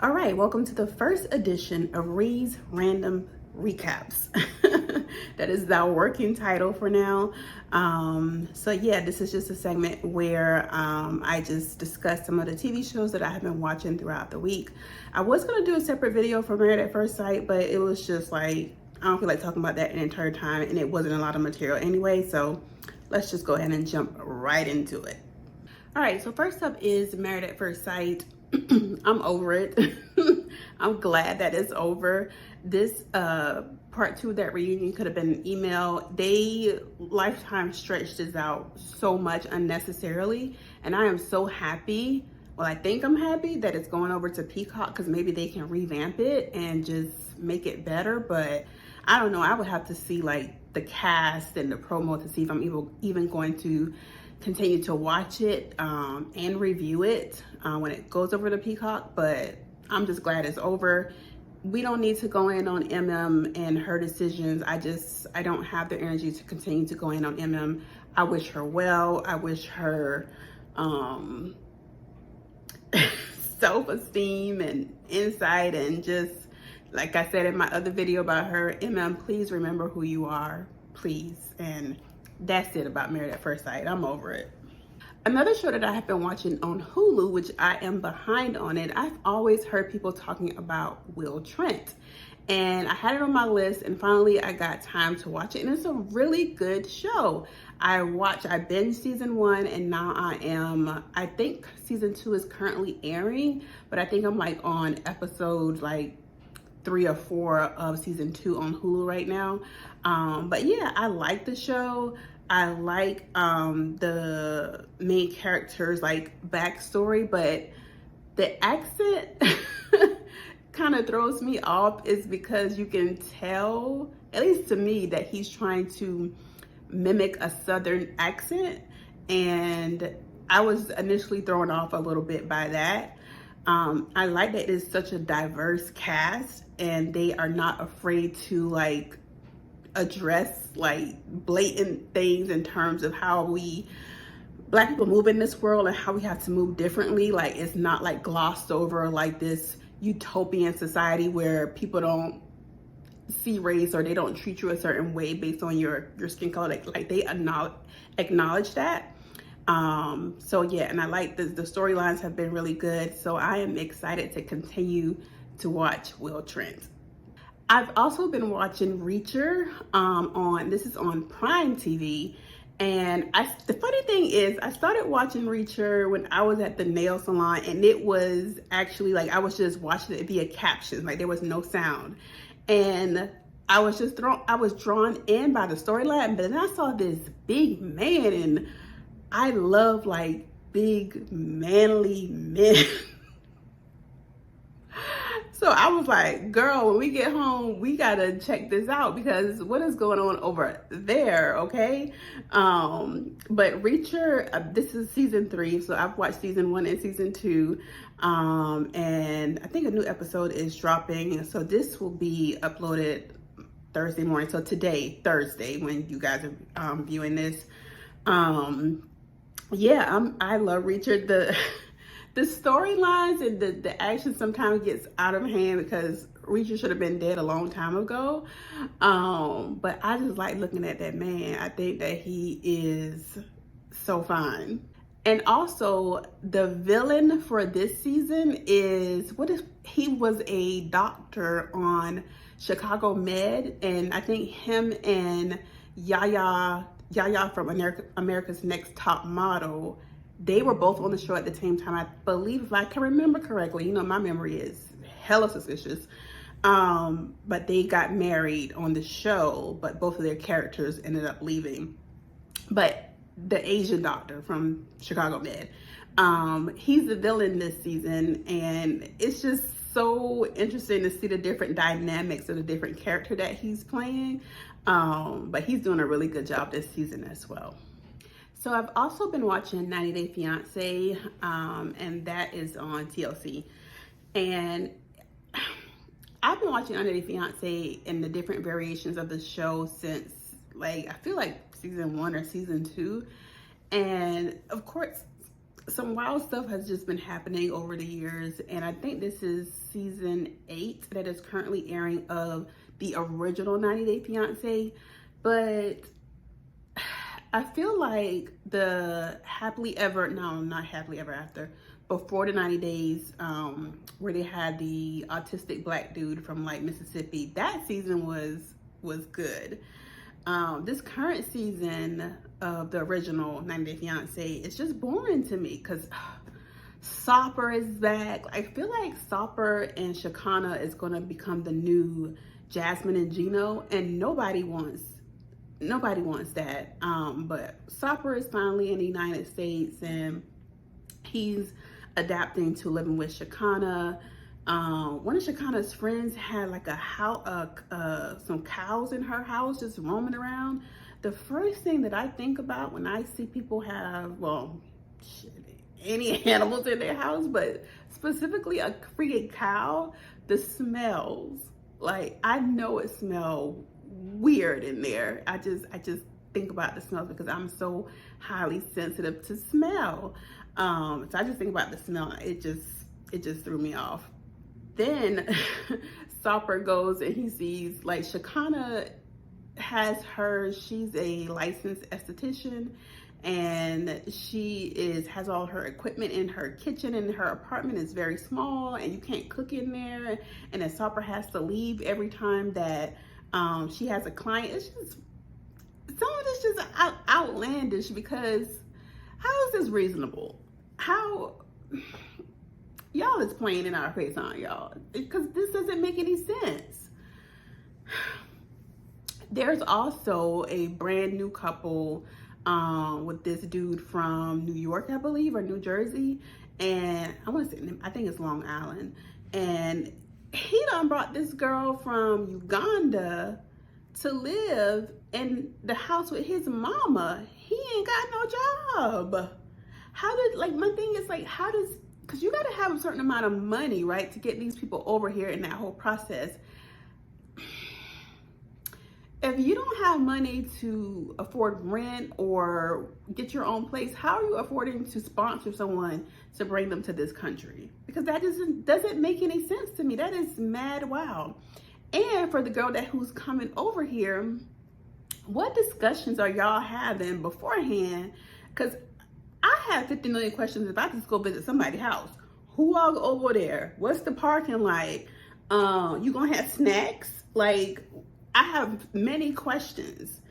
All right, welcome to the first edition of Ree's Random Recaps. That is our working title for now. So yeah, this is just a segment where I just discuss some of the TV shows that I have been watching throughout the week. I was gonna do a separate video for Married at First Sight, but it was just like, I don't feel like talking about that an entire time, and it wasn't a lot of material anyway, so let's just go ahead and jump right into it. All right, so first up is Married at First Sight. I'm over it. I'm glad that it's over. This part two of that reunion could have been an email. They Lifetime stretched this out so much unnecessarily, and I am so happy. Well, I think I'm happy that it's going over to Peacock because maybe they can revamp it and just make it better. But I don't know. I would have to see like the cast and the promo to see if I'm even going to continue to watch it and review it when it goes over to Peacock. But I'm just glad it's over. We don't need to go in on MM and her decisions. I don't have the energy to continue to go in on MM. I wish her well. I wish her self-esteem and insight, and just like I said in my other video about her, MM, please remember who you are, please. And that's it about Married at First Sight. I'm over it. Another show that I have been watching on Hulu, which I am behind on it, I've always heard people talking about Will Trent. And I had it on my list, and finally I got time to watch it. And it's a really good show. I binged season 1, and now I think season 2 is currently airing, but I think I'm like on episode like 3 or 4 of season 2 on Hulu right now. But yeah, I like the show. I like the main character's like backstory, but the accent kind of throws me off, is because you can tell, at least to me, that he's trying to mimic a Southern accent, and I was initially thrown off a little bit by that. I like that it's such a diverse cast, and they are not afraid to like address like blatant things in terms of how we Black people move in this world and how we have to move differently. Like, it's not like glossed over like this utopian society where people don't see race or they don't treat you a certain way based on your skin color. Like they acknowledge that. So yeah, and I like the storylines have been really good. So I am excited to continue to watch Will Trent. I've also been watching Reacher this is on Prime TV. And the funny thing is, I started watching Reacher when I was at the nail salon, and it was actually like I was just watching it via captions, like there was no sound. And I was drawn in by the storyline, but then I saw this big man, and I love like big manly men. So I was like, girl, when we get home, we gotta check this out, because what is going on over there, okay? But Reacher, this is season 3, so I've watched season 1 and season 2, and I think a new episode is dropping. So this will be uploaded Thursday morning. So today, Thursday, when you guys are viewing this. Yeah, I love Reacher. The storylines and the action sometimes gets out of hand, because Reacher should have been dead a long time ago. But I just like looking at that man. I think that he is so fine. And also, the villain for this season he was a doctor on Chicago Med, and I think him and Yaya from America's Next Top Model, they were both on the show at the same time. I believe, if I can remember correctly, you know, my memory is hella suspicious. But they got married on the show, but both of their characters ended up leaving. But the Asian doctor from Chicago Med, he's the villain this season, and it's just so interesting to see the different dynamics of the different character that he's playing. But he's doing a really good job this season as well. So I've also been watching 90 Day Fiancé, and that is on TLC. And I've been watching 90 Day Fiancé and the different variations of the show since, like, I feel like season 1 or season 2. And of course, some wild stuff has just been happening over the years, and I think this is season 8 that is currently airing of the original 90 Day Fiancé. But I feel like the not happily ever after, before the 90 days, where they had the autistic black dude from like Mississippi, that season was good. This current season of the original 90 Day Fiancé is just boring to me because Sopper is back. I feel like Sopper and Shakana is going to become the new Jasmine and Gino, and nobody wants that. But Sopper is finally in the United States, and he's adapting to living with Shakana. One of Shakana's friends had like some cows in her house just roaming around. The first thing that I think about when I see people have, well, any animals in their house, but specifically a freaking cow, the smells. Like, I know it smells weird in there. I just think about the smells because I'm so highly sensitive to smell. So I just think about the smell. It just threw me off. Then Sopper goes and he sees like Shakana she's a licensed esthetician, and she has all her equipment in her kitchen, and her apartment is very small and you can't cook in there, and then Sopper has to leave every time that she has a client. It's just, some of this just outlandish, because how is this reasonable? How y'all is playing in our face, aren't y'all? Because this doesn't make any sense. There's also a brand new couple with this dude from New York, I believe, or New Jersey, and I think it's Long Island, and he done brought this girl from Uganda to live in the house with his mama. He ain't got no job. My thing is like, because you got to have a certain amount of money, right, to get these people over here in that whole process. If you don't have money to afford rent or get your own place, how are you affording to sponsor someone to bring them to this country? Because that doesn't make any sense to me. That is mad wild. And for the girl who's coming over here, what discussions are y'all having beforehand? Because I have 50 million questions if I just go visit somebody's house. Who all over there? What's the parking like? You gonna have snacks? Like, I have many questions.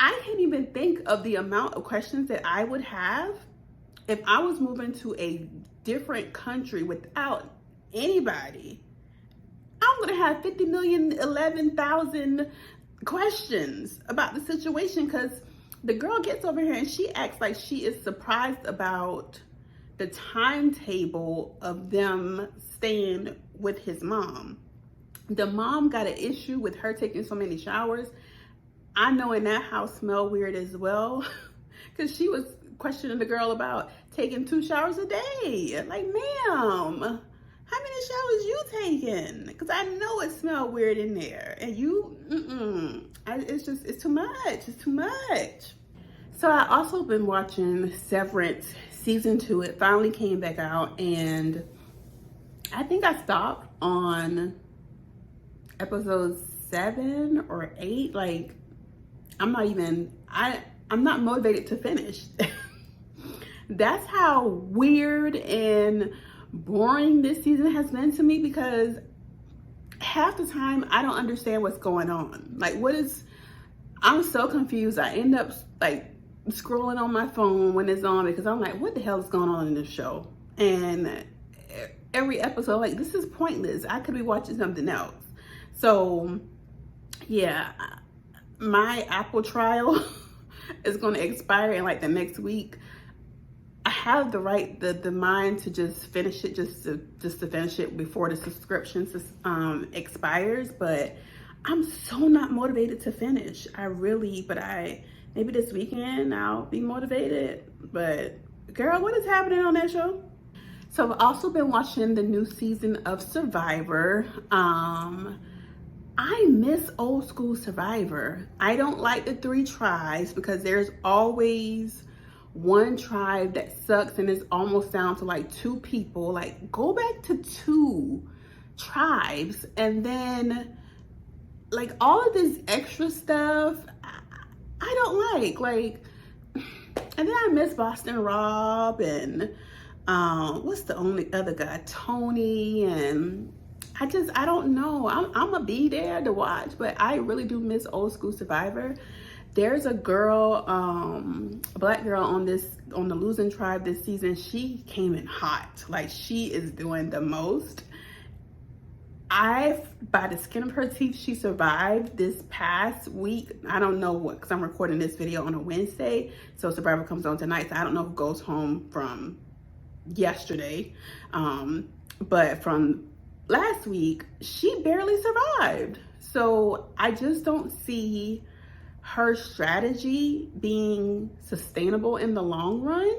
I can't even think of the amount of questions that I would have if I was moving to a different country without anybody. I'm gonna have 50 million, 11,000 questions about the situation, because the girl gets over here and she acts like she is surprised about the timetable of them staying with his mom. The mom got an issue with her taking so many showers. I know in that house smell weird as well, because she was questioning the girl about taking 2 showers a day. Like, ma'am, how many showers you taking? Because I know it smelled weird in there. And it's too much. It's too much. So I also been watching Severance season 2. It finally came back out, and I think I stopped on episode 7 or 8. Like, I'm not motivated to finish. That's how weird and boring this season has been to me, because half the time I don't understand what's going on. Like, I'm so confused. I end up like scrolling on my phone when it's on, because I'm like, what the hell is going on in this show? And every episode, like, this is pointless. I could be watching something else. So yeah, my Apple trial is going to expire in like the next week. I have the mind to just finish it, just to finish it before the subscription expires, but I'm so not motivated to finish. Maybe this weekend I'll be motivated. But girl, what is happening on that show? So I've also been watching the new season of Survivor. I miss old school Survivor. I don't like the 3 tries, because there's always one tribe that sucks and it's almost down to like 2 people. Like, go back to 2 tribes. And then like all of this extra stuff I don't like, and then I miss Boston Rob and what's the only other guy, Tony, and I don't know. I'm gonna be there to watch, but I really do miss old school Survivor. There's a girl, a black girl on the losing tribe this season. She came in hot. Like, she is doing the most. By the skin of her teeth, she survived this past week. I don't know what, because I'm recording this video on a Wednesday, so Survivor comes on tonight, so I don't know who goes home from yesterday. But from last week, she barely survived. So I just don't see her strategy being sustainable in the long run,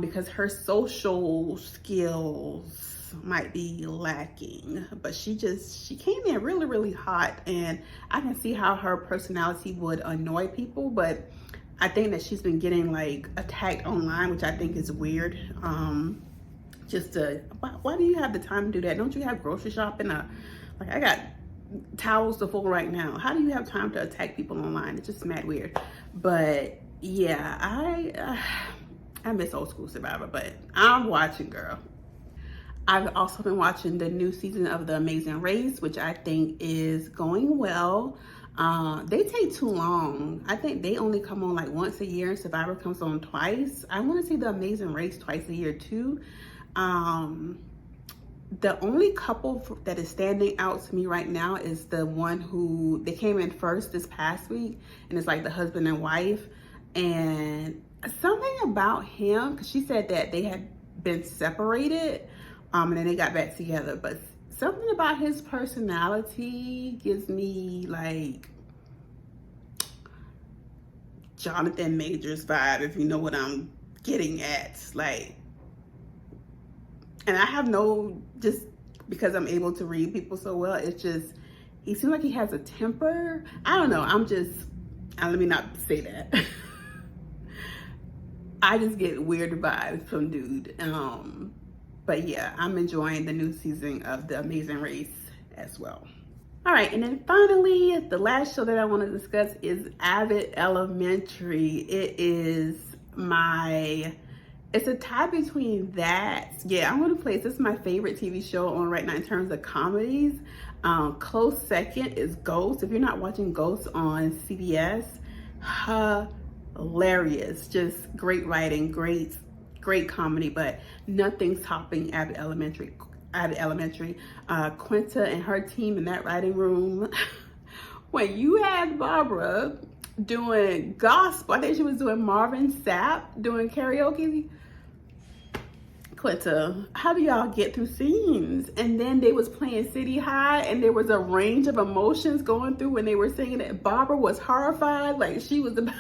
because her social skills might be lacking. But she came in really hot, and I can see how her personality would annoy people, but I think that she's been getting like attacked online, which I think is weird. Why do you have the time to do that? Don't you have grocery shopping? Like, I got towels to fold right now. How do you have time to attack people online? It's just mad weird. But yeah, I miss old school Survivor, but I'm watching, girl. I've also been watching the new season of The Amazing Race, which I think is going well. They take too long. I think they only come on like once a year, and Survivor comes on twice. I want to see The Amazing Race twice a year too. The only couple that is standing out to me right now is the one who they came in first this past week, and it's like the husband and wife. And something about him, because she said that they had been separated, and then they got back together, but something about his personality gives me like Jonathan Majors vibe, if you know what I'm getting at. Like, and I have just because I'm able to read people so well, it's just, he seems like he has a temper. I don't know, let me not say that. I just get weird vibes from dude. But yeah, I'm enjoying the new season of The Amazing Race as well. All right, and then finally, the last show that I want to discuss is Abbott Elementary. It's a tie between that. Yeah, I'm going to place, this is my favorite TV show on right now in terms of comedies. Close second is Ghost. If you're not watching Ghost on CBS, hilarious. Just great writing, great comedy, but nothing's topping Abbott Elementary. Quinta and her team in that writing room. When you had Barbara doing gospel, I think she was doing Marvin Sapp doing karaoke. Quinta, how do y'all get through scenes? And then they was playing City High, and there was a range of emotions going through when they were singing it. Barbara was horrified, like she was about.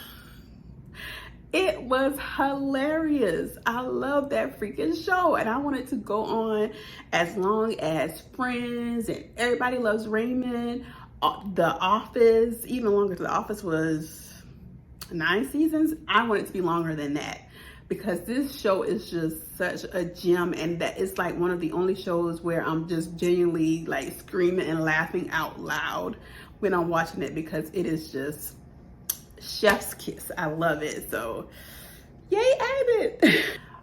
It was hilarious. I love that freaking show, and I want it to go on as long as Friends and Everybody Loves Raymond, The Office, even longer. The Office was 9 seasons. I want it to be longer than that, because this show is just such a gem, and that it's like one of the only shows where I'm just genuinely like screaming and laughing out loud when I'm watching it, because it is just chef's kiss. I love it. So yay, Abbott.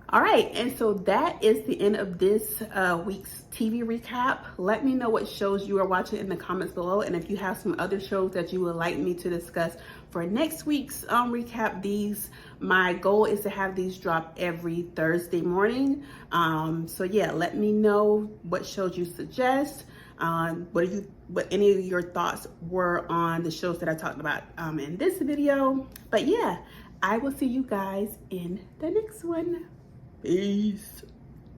All right, and so that is the end of this week's TV recap. Let me know what shows you are watching in the comments below, and if you have some other shows that you would like me to discuss for next week's recap. My goal is to have these drop every Thursday morning. So yeah, let me know what shows you suggest, what any of your thoughts were on the shows that I talked about in this video. But yeah, I will see you guys in the next one. Peace.